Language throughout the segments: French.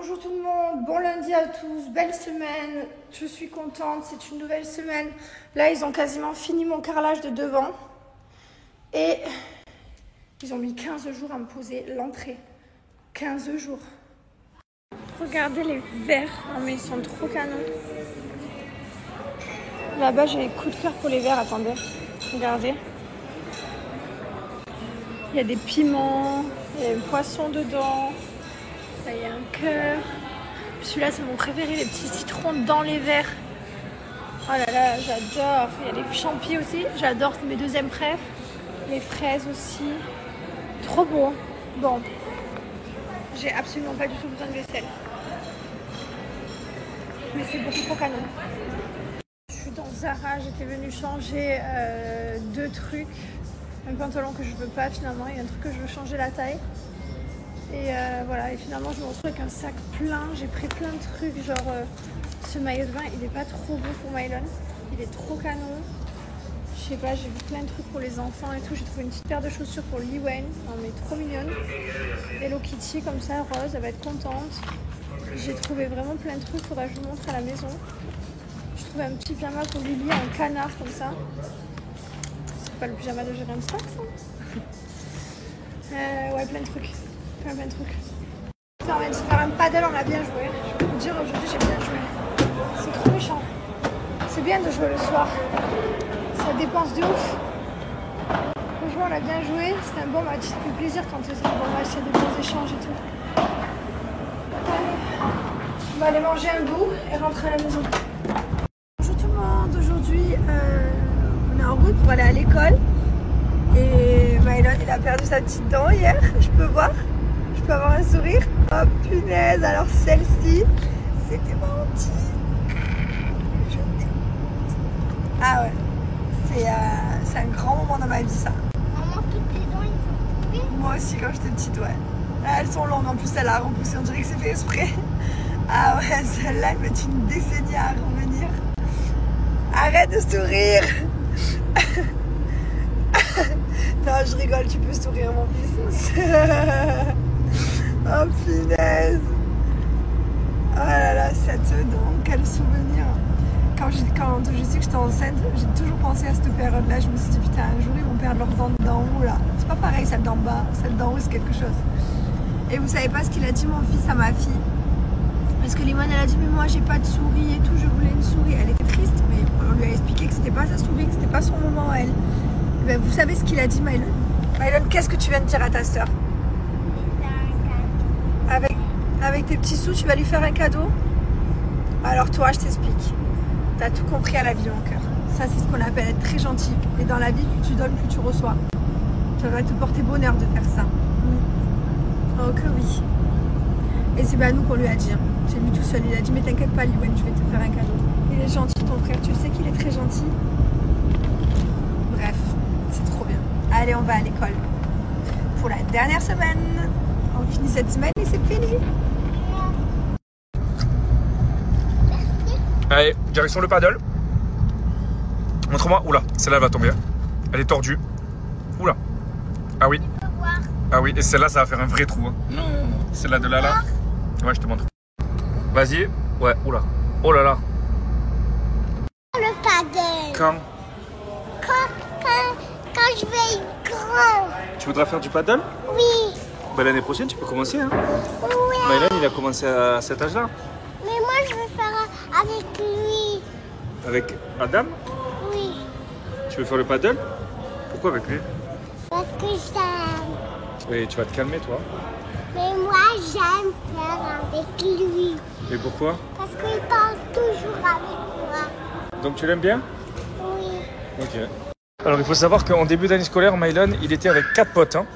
Bonjour tout le monde, bon lundi à tous, belle semaine, je suis contente, c'est une nouvelle semaine. Là, ils ont quasiment fini mon carrelage de devant et ils ont mis 15 jours à me poser l'entrée. 15 jours. Regardez les verres, non mais ils sont trop canons. Là-bas, j'ai les coups de cœur pour les verres, attendez, regardez. Il y a des piments, il y a un poisson dedans. Là, il y a un cœur. Celui-là, c'est mon préféré, les petits citrons dans les verres. Oh là là, j'adore. Il y a les champis aussi, j'adore, c'est mes deuxièmes préf. Les fraises aussi. Trop beau. Bon, j'ai absolument pas du tout besoin de vaisselle. Mais c'est beaucoup trop canon. Je suis dans Zara, j'étais venue changer 2 trucs. Un pantalon que je veux pas finalement, il y a un truc que je veux changer la taille. Et voilà, et finalement je me retrouve avec un sac plein, j'ai pris plein de trucs, genre ce maillot de bain il est pas trop beau pour Mylon, il est trop canon. Je sais pas, j'ai vu plein de trucs pour les enfants et tout, j'ai trouvé une petite paire de chaussures pour Lee Wayne, non mais trop mignonne. Hello Kitty comme ça, rose, elle va être contente. J'ai trouvé vraiment plein de trucs, faudra que je vous montre à la maison. J'ai trouvé un petit pyjama pour Lily en canard comme ça. C'est pas le pyjama de Jérém Stark ça. Ouais, plein de trucs. Plein de trucs. Ça va se faire un paddle, on a bien joué. Je peux vous dire, aujourd'hui j'ai bien joué. C'est trop méchant. C'est bien de jouer le soir. Ça dépense de ouf. Franchement, on a bien joué. C'était un bon match. Ça fait plaisir quand c'est un bon match, il y a des bons échanges et tout. Allez. On va aller manger un bout et rentrer à la maison. Bonjour tout le monde. Aujourd'hui, on est en route pour aller à l'école. Et Mylon, il a perdu sa petite dent hier. Je peux voir. Je peux avoir un sourire. Oh punaise, alors celle-ci, c'était ma hantise. Ah ouais, c'est un grand moment dans ma vie ça. Maman, toutes tes dents, ils sont coupés. Moi aussi quand j'étais petite, ouais. Là, elles sont longues, en plus elle a repoussé, on dirait que c'est fait exprès. Ah ouais, celle-là, elle met une décennie à revenir. Arrête de sourire. Non, je rigole, tu peux sourire mon fils. Oh punaise. Oh là là, cette dent, quel souvenir. Quand je sais que j'étais enceinte, j'ai toujours pensé à cette période-là. Je me suis dit, putain, un jour ils vont perdre leurs dents d'en haut là. C'est pas pareil, celle d'en bas. Celle d'en haut, c'est quelque chose. Et vous savez pas ce qu'il a dit mon fils à ma fille. Parce que Limone, elle a dit, mais moi j'ai pas de souris et tout, je voulais une souris. Elle était triste, mais on lui a expliqué que c'était pas sa souris, que c'était pas son moment à elle. Et ben, vous savez ce qu'il a dit, Mylon? Mylon, qu'est-ce que tu viens de dire à ta soeur? Avec tes petits sous, tu vas lui faire un cadeau? Alors toi, je t'explique. T'as tout compris à la vie, mon cœur. Ça, c'est ce qu'on appelle être très gentil. Et dans la vie, plus tu donnes, plus tu reçois. Ça va te porter bonheur de faire ça. Oh que oui. Et c'est à nous qu'on lui a dit. C'est lui tout seul. Il a dit, mais t'inquiète pas, Liwen, je vais te faire un cadeau. Il est gentil, ton frère. Tu sais qu'il est très gentil. Bref, c'est trop bien. Allez, on va à l'école. Pour la dernière semaine. On finit cette semaine et c'est fini. Allez, direction le paddle. Montre-moi. Oula, celle-là va tomber. Elle est tordue. Oula. Ah oui. Ah oui, et celle-là, ça va faire un vrai trou. Hein. Non. Celle-là de là. Ouais, je te montre. Vas-y. Ouais, oula. Oh là là. Le paddle. Quand Quand je vais être grand. tu voudras faire du paddle? Oui. Bah, l'année prochaine, tu peux commencer. Hein. Oui. Mylon, il a commencé à cet âge-là. Mais moi, je veux faire avec lui. Avec Adam? Oui. Tu veux faire le paddle? Pourquoi avec lui? Parce que j'aime. Oui, tu vas te calmer, toi. Mais moi, j'aime faire avec lui. Mais pourquoi? Parce qu'il parle toujours avec moi. Donc, tu l'aimes bien? Oui. Ok. Alors, il faut savoir qu'en début d'année scolaire, Mylon, il était avec 4 potes. Hein.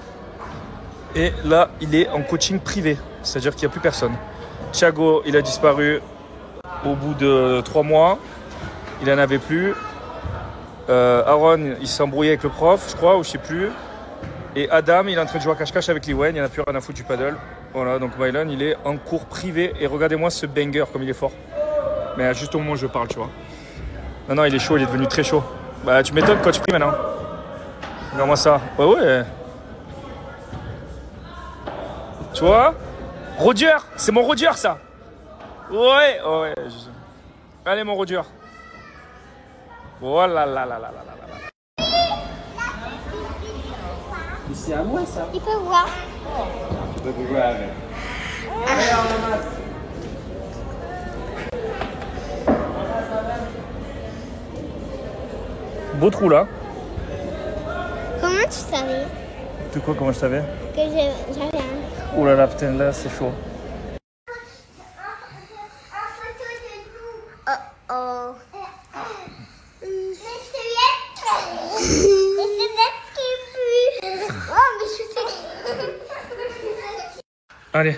Et là, il est en coaching privé. C'est-à-dire qu'il n'y a plus personne. Thiago, il a disparu au bout de 3 mois. Il n'en avait plus. Aaron, il s'est embrouillé avec le prof, je crois, ou je sais plus. Et Adam, il est en train de jouer à cache-cache avec Liwen. Il n'y en a plus rien à foutre du paddle. Voilà, donc Mylon, il est en cours privé. Et regardez-moi ce banger, comme il est fort. Mais juste au moment où je parle, tu vois. Non, il est chaud, il est devenu très chaud. Bah, tu m'étonnes, coach pri maintenant. Regarde-moi ça. Ouais. Tu vois? Roger, c'est mon Roger ça. Ouais, ouais. Allez mon Roger. Oh là là là là là là. C'est à moi ça. Il peut voir. Tu peux jouer avec. Beau trou là. Comment tu savais De quoi, comment je savais? que j'avais un... Oh là là, putain, là c'est chaud. Oh oh. Mais c'est oh, mais je sais. Allez.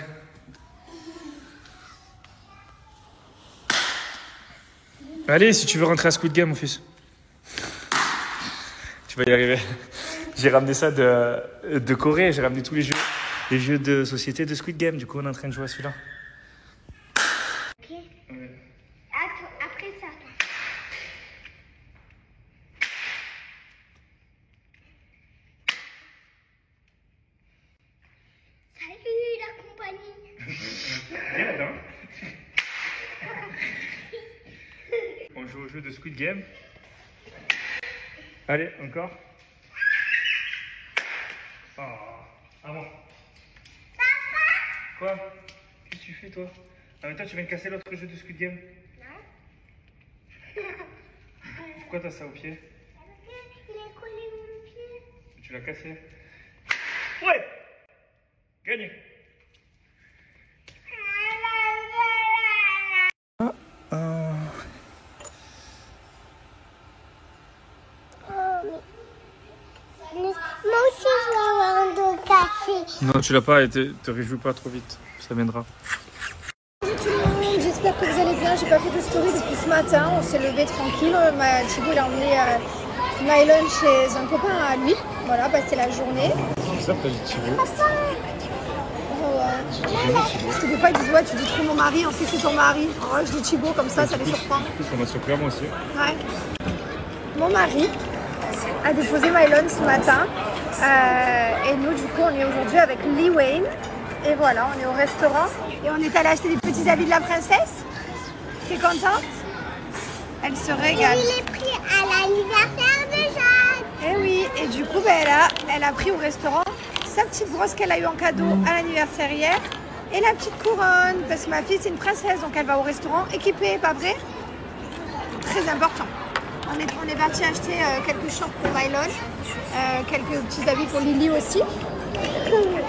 Allez, si tu veux rentrer à Squid Game, mon fils. Tu vas y arriver. J'ai ramené ça de Corée. J'ai ramené tous les jeux de société de Squid Game. Du coup, on est en train de jouer à celui-là. Ok. Ouais. Après ça, toi. Salut la compagnie. Viens là-dedans. On joue au jeu de Squid Game. Allez, encore. Oh, ah bon. Papa. Quoi? Qu'est-ce que tu fais toi? Ah mais toi tu viens de casser l'autre jeu de Squid Game? Non. Pourquoi t'as ça au pied? Il est collé mon pied. Tu l'as cassé? Ouais. Gagné. Moi aussi, je vais avoir un dos cassé. Non, tu l'as pas et te réjouis pas trop vite. Ça viendra. Bonjour tout le monde, j'espère que vous allez bien. J'ai pas fait de story depuis ce matin. On s'est levé tranquille. Thibaut il a emmené Mylon chez un copain à lui. Voilà, passer la journée. C'est ça, t'as dit Thibaut. Oh, parce que des fois ils disent ouais tu dis trop mon mari, on sait que c'est ton mari. Oh, je dis Thibaut comme ça les surprend. Ça m'a surpris à moi aussi. Ouais. Mon mari a déposé Mylon ce matin. Et nous du coup on est aujourd'hui avec Lee Wayne. Et voilà, on est au restaurant. Et on est allé acheter des petits habits de la princesse. T'es contente? Elle se régale. Il est pris à l'anniversaire de Jeanne. Et oui, et du coup elle a pris au restaurant sa petite brosse qu'elle a eu en cadeau à l'anniversaire hier. Et la petite couronne, parce que ma fille c'est une princesse, donc elle va au restaurant équipée, pas vrai? Très important. On est parti acheter quelques shorts pour Mylon, quelques petits habits pour Lily aussi.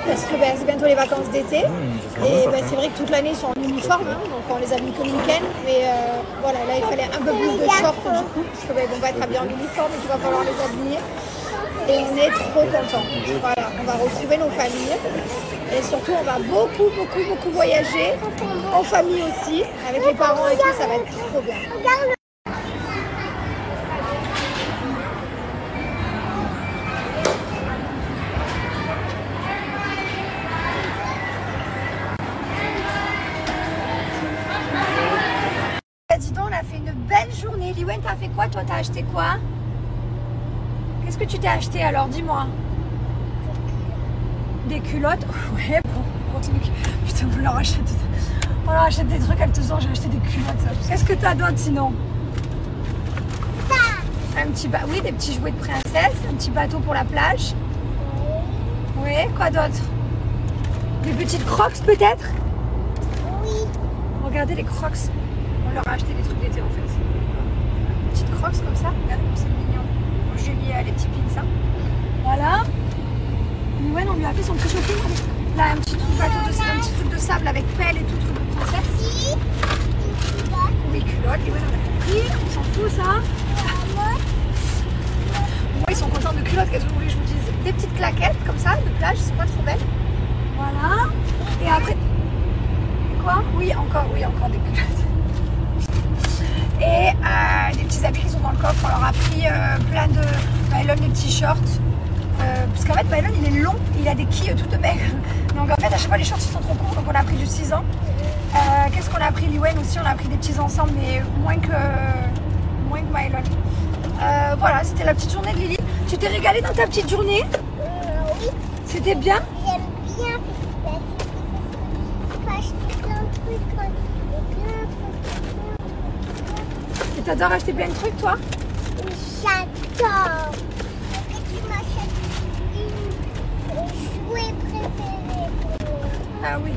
Parce que c'est bientôt les vacances d'été. Et c'est vrai que toute l'année ils sont en uniforme, hein, donc on les a mis comme week-end. Mais voilà, là il fallait un peu plus de shorts du coup, parce qu'on va être habillés en uniforme et qu'il va falloir les habiller. Et on est trop contents. Voilà, on va retrouver nos familles. Et surtout on va beaucoup voyager. En famille aussi, avec les parents et tout, ça va être trop bien. Dis donc, on a fait une belle journée. Liwen, t'as fait quoi? Toi, t'as acheté quoi? Qu'est-ce que tu t'es acheté alors? Dis-moi. Des culottes? Ouais, bon, continue. Putain, on leur achète des trucs, elle te sort, j'ai acheté des culottes. Qu'est-ce que t'as d'autre sinon? Un petit oui, des petits jouets de princesse, un petit bateau pour la plage. Oui, quoi d'autre? Des petites crocs peut-être? Oui. Regardez les crocs. On leur a acheté des trucs d'été en fait. Des petites crocs comme ça. Regardez comme c'est mignon. J'ai mis les petits pins. Hein. Voilà. Ouais, on lui a fait son petit shopping. Là, un petit truc de sable avec pelle et tout, truc de princesse. Oui, culotte. Et ouais, on a compris. On s'en fout ça. Moi, ils sont contents de culottes. Qu'est-ce que vous voulez que je vous dise? Des petites claquettes comme ça, de plage. Ils sont pas trop belles. Voilà. Et après. Quoi? Oui, encore des culottes. Et des petits habits qui sont dans le coffre. On leur a pris plein de Mylon, des petits shorts. Parce qu'en fait, Mylon il est long, il a des quilles toutes maigres. Donc en fait, à chaque fois, les shorts ils sont trop courts. Donc on a pris du 6 ans. Qu'est-ce qu'on a pris? Liwen aussi, on a pris des petits ensembles, mais moins que Mylon. Voilà, c'était la petite journée de Lily. Tu t'es régalée dans ta petite journée? Oui. C'était bien? J'aime bien. t'adores acheter plein de trucs, toi? J'adore. Est-ce que tu m'achètes une jouet préféré pour moi? Ah oui.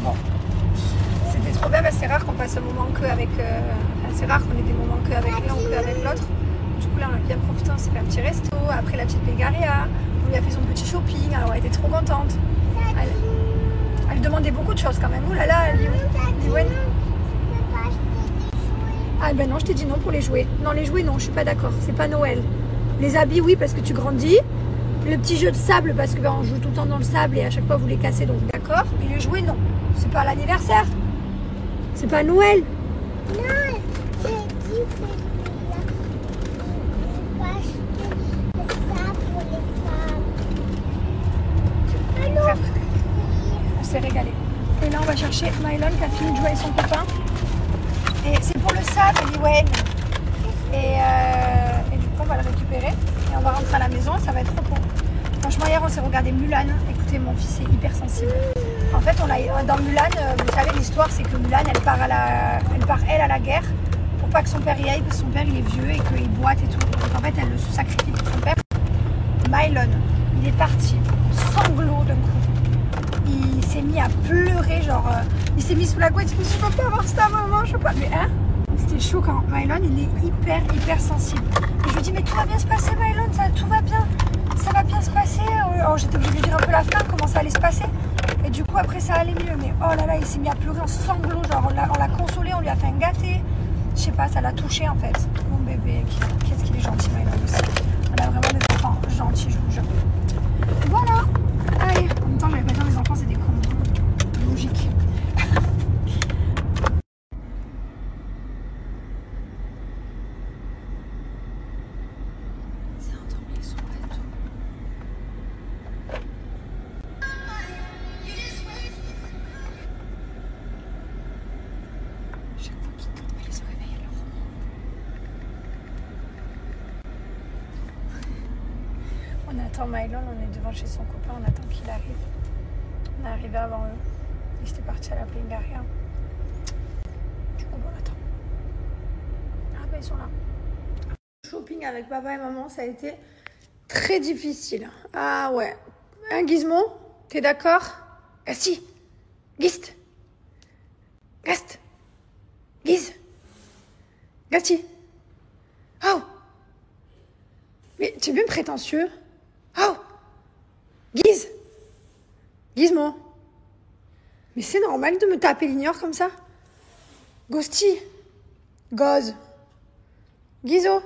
Bon. C'était trop bien, c'est rare qu'on passe un moment que avec... Enfin, c'est rare qu'on ait des moments que avec l'un ou que avec l'autre. Du coup, là, on a bien profité, on s'est fait un petit resto. Après, la petite Bégaria, on lui a fait son petit shopping. Alors, elle était trop contente. Elle demandait beaucoup de choses quand même. Ouh là là, Liwen. Ah ben non, je t'ai dit non pour les jouets. Non, les jouets, non, je suis pas d'accord. C'est pas Noël. Les habits, oui, parce que tu grandis. Le petit jeu de sable, parce que on joue tout le temps dans le sable et à chaque fois vous les cassez, donc d'accord. Mais les jouets, non. C'est pas l'anniversaire. C'est pas Noël. Non, j'ai dit celui-là. Je vais acheter ça pour les femmes. Alors, On s'est régalé. Et là, on va chercher Mylon qui a fini de jouer avec son copain. Et c'est pour le sable, Liwen. Et du coup, on va le récupérer. Et on va rentrer à la maison, ça va être trop beau. Franchement, hier, on s'est regardé Mulan. Écoutez, mon fils est hyper sensible. En fait, dans Mulan, vous savez, l'histoire, c'est que Mulan, elle part à la guerre pour pas que son père y aille, parce que son père, il est vieux et qu'il boite et tout. Donc, en fait, elle se sacrifie pour son père. Mylon, il est parti, sanglot d'un coup. Il s'est mis à pleurer, genre, il s'est mis sous la couette, il dit, je peux pas avoir ça, maman, je peux pas. Mais hein, c'était choquant. Mylon, il est hyper sensible. Et je lui dis, mais tout va bien se passer, Mylon, tout va bien. Ça va bien se passer. Alors, j'étais obligée de lui dire un peu la fin, comment ça allait se passer. Et du coup, après, ça allait mieux. Mais oh là là, il s'est mis à pleurer en sanglots. Genre, on l'a consolé, on lui a fait un gâté. Je sais pas, ça l'a touché en fait. Mon bébé, qu'est-ce qu'il est gentil, Mylon aussi. On a vraiment des enfants gentils, je vous jure. Voilà. Allez, en même temps, j'avais pas dit les enfants, c'est des cons. Logique. On attend Mylon, on est devant chez son copain, on attend qu'il arrive. On est arrivé avant eux. Et j'étais partie à la Bégaria. Du coup, on attend. Ah ben ils sont là. Le shopping avec papa et maman, ça a été très difficile. Ah ouais. Hein, Gizmo? T'es d'accord? Gasti. Gist. Gast. Giz. Gasti. Oh. Mais tu es bien prétentieux. Oh. Giz. Gizmo. Mais c'est normal de me taper l'ignore comme ça. Gosti. Goz. Gizo.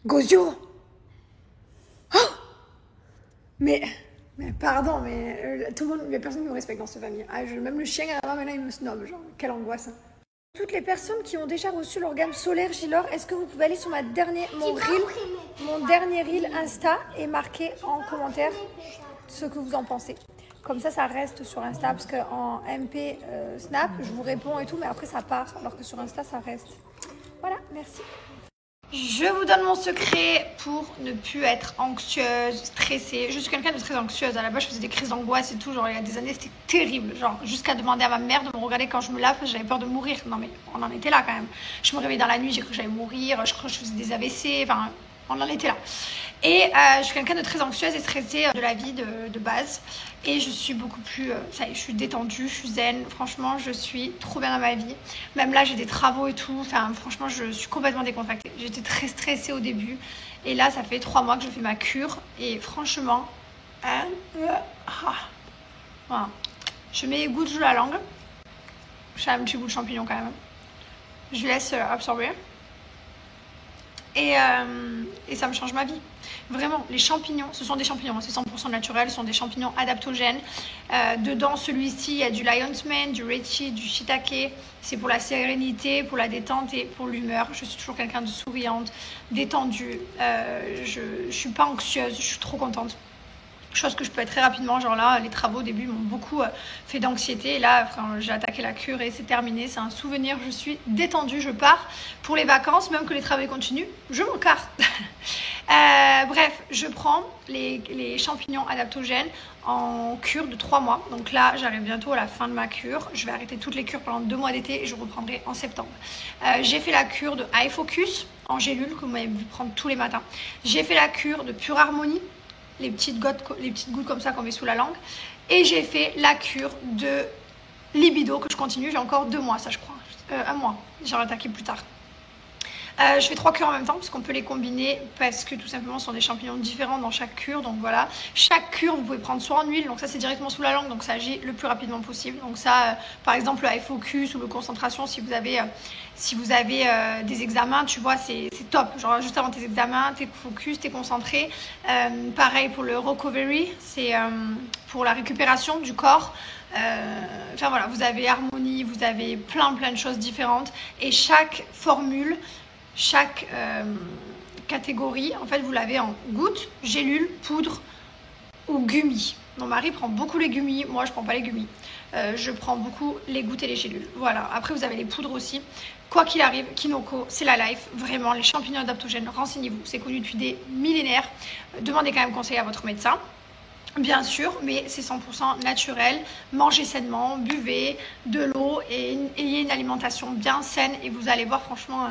Gozio. Oh. Mais pardon, mais tout le monde, il y a personne qui me respecte dans cette famille. Ah, même le chien, maintenant il me snob. Genre, quelle angoisse. Hein. Toutes les personnes qui ont déjà reçu leur gamme solaire Gilor, est-ce que vous pouvez aller sur mon dernier reel Insta et marquer en commentaire ce que vous en pensez. Comme ça reste sur Insta, parce qu'en MP Snap, je vous réponds et tout, mais après ça part, alors que sur Insta, ça reste. Voilà, merci. Je vous donne mon secret pour ne plus être anxieuse, stressée. Je suis quelqu'un de très anxieuse. À la base, je faisais des crises d'angoisse et tout. Genre, il y a des années, c'était terrible. Genre, jusqu'à demander à ma mère de me regarder quand je me lave parce que j'avais peur de mourir. Non, mais on en était là quand même. Je me réveillais dans la nuit, j'ai cru que j'allais mourir. Je crois que je faisais des AVC. Enfin, on en était là. Et je suis quelqu'un de très anxieuse et stressée de la vie de base. Et je suis beaucoup plus... ça y est, je suis détendue, je suis zen. Franchement, je suis trop bien dans ma vie. Même là, j'ai des travaux et tout. Enfin, franchement, je suis complètement décontractée. J'étais très stressée au début. Et là, ça fait 3 mois que je fais ma cure. Et franchement... voilà. Je mets goutte sous la langue. J'ai un petit goût de champignon quand même. Je laisse absorber. Et ça me change ma vie. Vraiment, les champignons, ce sont des champignons, c'est 100% naturel, ce sont des champignons adaptogènes. Dedans, celui-ci, il y a du lion's mane, du reishi, du shiitake. C'est pour la sérénité, pour la détente et pour l'humeur. Je suis toujours quelqu'un de souriante, détendue. Je ne suis pas anxieuse, je suis trop contente. Chose que je peux être très rapidement, genre là, les travaux au début m'ont beaucoup fait d'anxiété. Et là, j'ai attaqué la cure et c'est terminé. C'est un souvenir, je suis détendue, je pars pour les vacances, même que les travaux continuent, je m'en carre. Bref, je prends les champignons adaptogènes en cure de 3 mois. Donc là, j'arrive bientôt à la fin de ma cure. Je vais arrêter toutes les cures pendant 2 mois d'été et je reprendrai en septembre. J'ai fait la cure de Eye Focus en gélule, que vous m'avez vu prendre tous les matins. J'ai fait la cure de Pure Harmonie, les petites gouttes comme ça qu'on met sous la langue. Et j'ai fait la cure de Libido que je continue. J'ai encore 2 mois, ça je crois. 1 mois. J'en attaqué plus tard. Je fais 3 cures en même temps parce qu'on peut les combiner parce que tout simplement ce sont des champignons différents dans chaque cure. Donc voilà, chaque cure vous pouvez prendre soit en huile, donc ça c'est directement sous la langue, donc ça agit le plus rapidement possible. Donc ça, par exemple le Eye Focus ou le concentration, si vous avez des examens, tu vois, c'est top. Genre juste avant tes examens, t'es focus, t'es concentré. Pareil pour le recovery, c'est pour la récupération du corps. Enfin voilà, vous avez harmonie, vous avez plein de choses différentes et chaque formule, chaque catégorie, en fait vous l'avez en gouttes, gélules, poudre ou gummies. Mon mari prend beaucoup les gummies, moi je prends pas les gummies. Je prends beaucoup les gouttes et les gélules. Voilà, après vous avez les poudres aussi. Quoi qu'il arrive, Kinoko, c'est la life. Vraiment, les champignons adaptogènes, renseignez-vous. C'est connu depuis des millénaires. Demandez quand même conseil à votre médecin. Bien sûr, mais c'est 100% naturel. Mangez sainement, buvez de l'eau et ayez une alimentation bien saine. Et vous allez voir, franchement,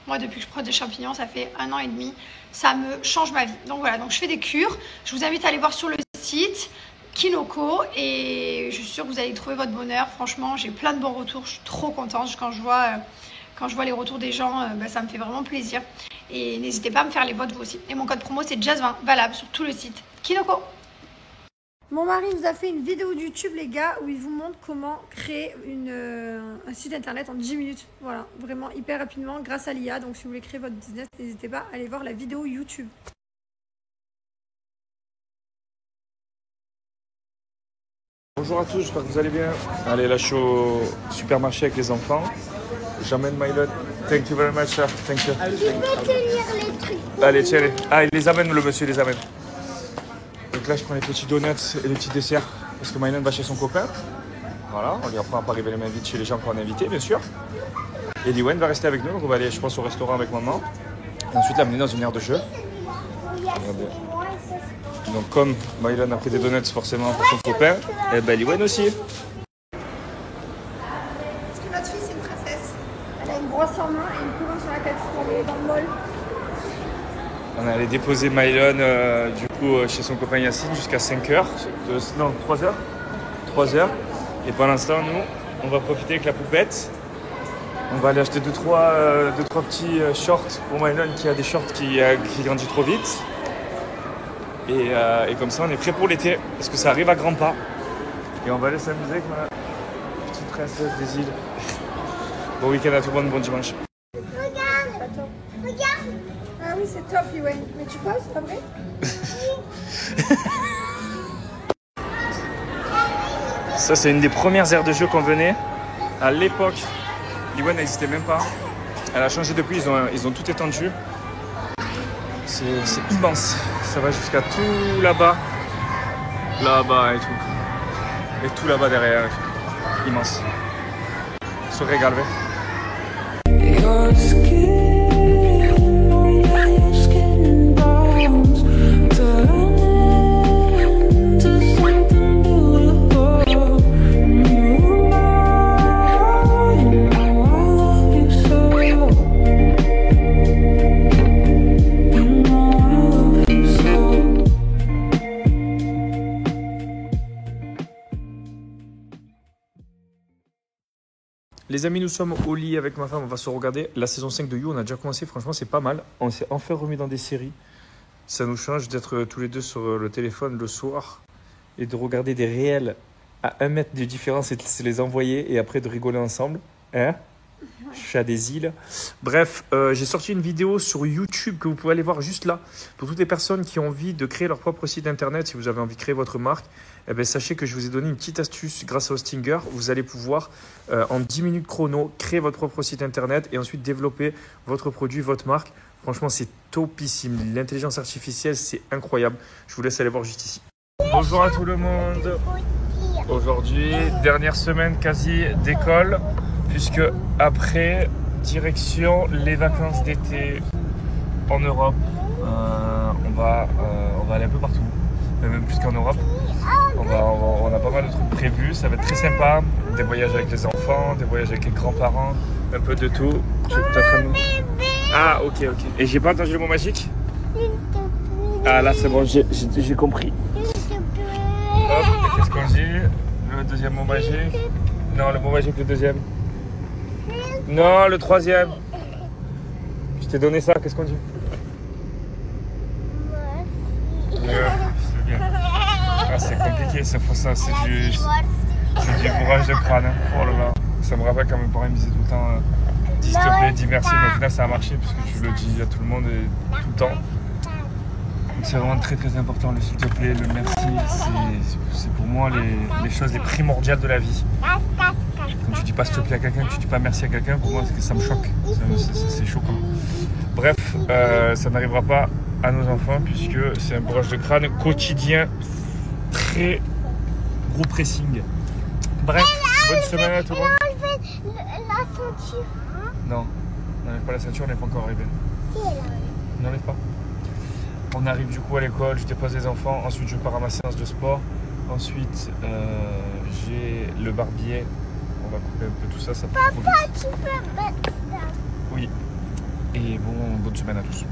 moi depuis que je prends des champignons, ça fait 1 an et demi. Ça me change ma vie. Donc voilà, donc je fais des cures. Je vous invite à aller voir sur le site Kinoko et je suis sûre que vous allez trouver votre bonheur. Franchement, j'ai plein de bons retours. Je suis trop contente quand je vois les retours des gens. Ça me fait vraiment plaisir. Et n'hésitez pas à me faire les vôtres vous aussi. Et mon code promo, c'est Jazz20, valable sur tout le site Kinoko. Mon mari nous a fait une vidéo YouTube, les gars, où il vous montre comment créer un site internet en 10 minutes. Voilà, vraiment hyper rapidement grâce à l'IA. Donc si vous voulez créer votre business, n'hésitez pas à aller voir la vidéo YouTube. Bonjour à tous, j'espère que vous allez bien. Allez, là je suis au supermarché avec les enfants. J'emmène Mylon. Thank you very much, sir. Thank you. Tu peux tenir les trucs. Allez, tiens. Ah, il les amène, le monsieur, il les amène. Donc là, je prends les petits donuts et les petits desserts parce que Mylon va chez son copain. Voilà, on lui apprend à pas arriver les mains vides chez les gens qu'on a invités, bien sûr. Et Liwen va rester avec nous, donc on va aller, je pense, au restaurant avec maman. Et ensuite l'amener dans une aire de jeu. Regardez. Donc comme Mylon a pris des donuts forcément pour son copain, et ben Liwen aussi. Parce que notre fille, c'est une princesse. Elle a une brosse en main et une couronne sur la tête pour aller dans le mall. On est allé déposer Mylon du coup chez son copain Yacine jusqu'à 5h. Non, 3h. 3h. Et pendant ce temps, nous, on va profiter avec la poupette. On va aller acheter 2-3 petits shorts pour Mylon qui a des shorts qui grandit trop vite. Et comme ça, on est prêt pour l'été parce que ça arrive à grands pas. Et on va aller s'amuser avec ma petite princesse des îles. Bon week-end à tout le monde, bon dimanche. Regarde. Ah oui, c'est top, Liwen. Mais tu poses, c'est pas vrai? Ça, c'est une des premières aires de jeu qu'on venait. À l'époque, Liwen n'existait même pas. Elle a changé depuis, ils ont tout étendu. C'est immense. Ça va jusqu'à tout là-bas. Là-bas et tout. Et tout là-bas derrière. Et tout. Immense. Se régale. Your skin, oh yeah, your skin and bones, turning into something beautiful. You know I love you so. You know I love you so. Les amis, nous sommes au lit avec ma femme, on va se regarder la saison 5 de You, on a déjà commencé, franchement c'est pas mal. On s'est enfin remis dans des séries. Ça nous change d'être tous les deux sur le téléphone le soir et de regarder des réels à 1 mètre de différence et de se les envoyer et après de rigoler ensemble. Hein? Chat des îles. Bref, j'ai sorti une vidéo sur YouTube que vous pouvez aller voir juste là. Pour toutes les personnes qui ont envie de créer leur propre site internet, si vous avez envie de créer votre marque, eh bien, sachez que je vous ai donné une petite astuce grâce à Hostinger. Vous allez pouvoir, en 10 minutes chrono, créer votre propre site internet et ensuite développer votre produit, votre marque. Franchement, c'est topissime. L'intelligence artificielle, c'est incroyable. Je vous laisse aller voir juste ici. Bonjour à tout le monde. Aujourd'hui, dernière semaine quasi d'école, puisque après, direction les vacances d'été en Europe. On va aller un peu partout, même plus qu'en Europe. On a pas mal de trucs prévus, ça va être très sympa. Des voyages avec les enfants, des voyages avec les grands-parents, un peu de tout. Ah, ok. Et j'ai pas entendu le mot magique? Ah, là c'est bon, j'ai compris. Hop, et qu'est-ce qu'on dit? Le deuxième mot magique? Non, le mot magique, le deuxième. Non, le troisième. Je t'ai donné ça, qu'est-ce qu'on dit? C'est bien. Ah, c'est compliqué, c'est du bourrage de crâne. Hein. Oh là là. Ça me rappelle quand mes parents me disaient tout le temps dis s'il te plaît, dis merci, mais au final ça a marché puisque tu le dis à tout le monde et tout le temps. Donc c'est vraiment très très important, le s'il te plaît, le merci, c'est pour moi les choses les primordiales de la vie. Quand tu dis pas s'il te plaît à quelqu'un, que tu dis pas merci à quelqu'un, pour moi ça me choque, c'est choquant. Bref, ça n'arrivera pas à nos enfants puisque c'est un bourrage de crâne quotidien, très gros pressing. Bref, bonne semaine à tout le monde. La ceinture. Non, n'enlève pas la ceinture, on n'est pas encore arrivé. Si, elle arrive. N'enlève pas. On arrive du coup à l'école, je dépose les enfants, ensuite je pars à ma séance de sport. Ensuite, j'ai le barbier. On va couper un peu tout ça, ça peut trop vite. Tu peux mettre ça. Oui. Et bonne semaine à tous.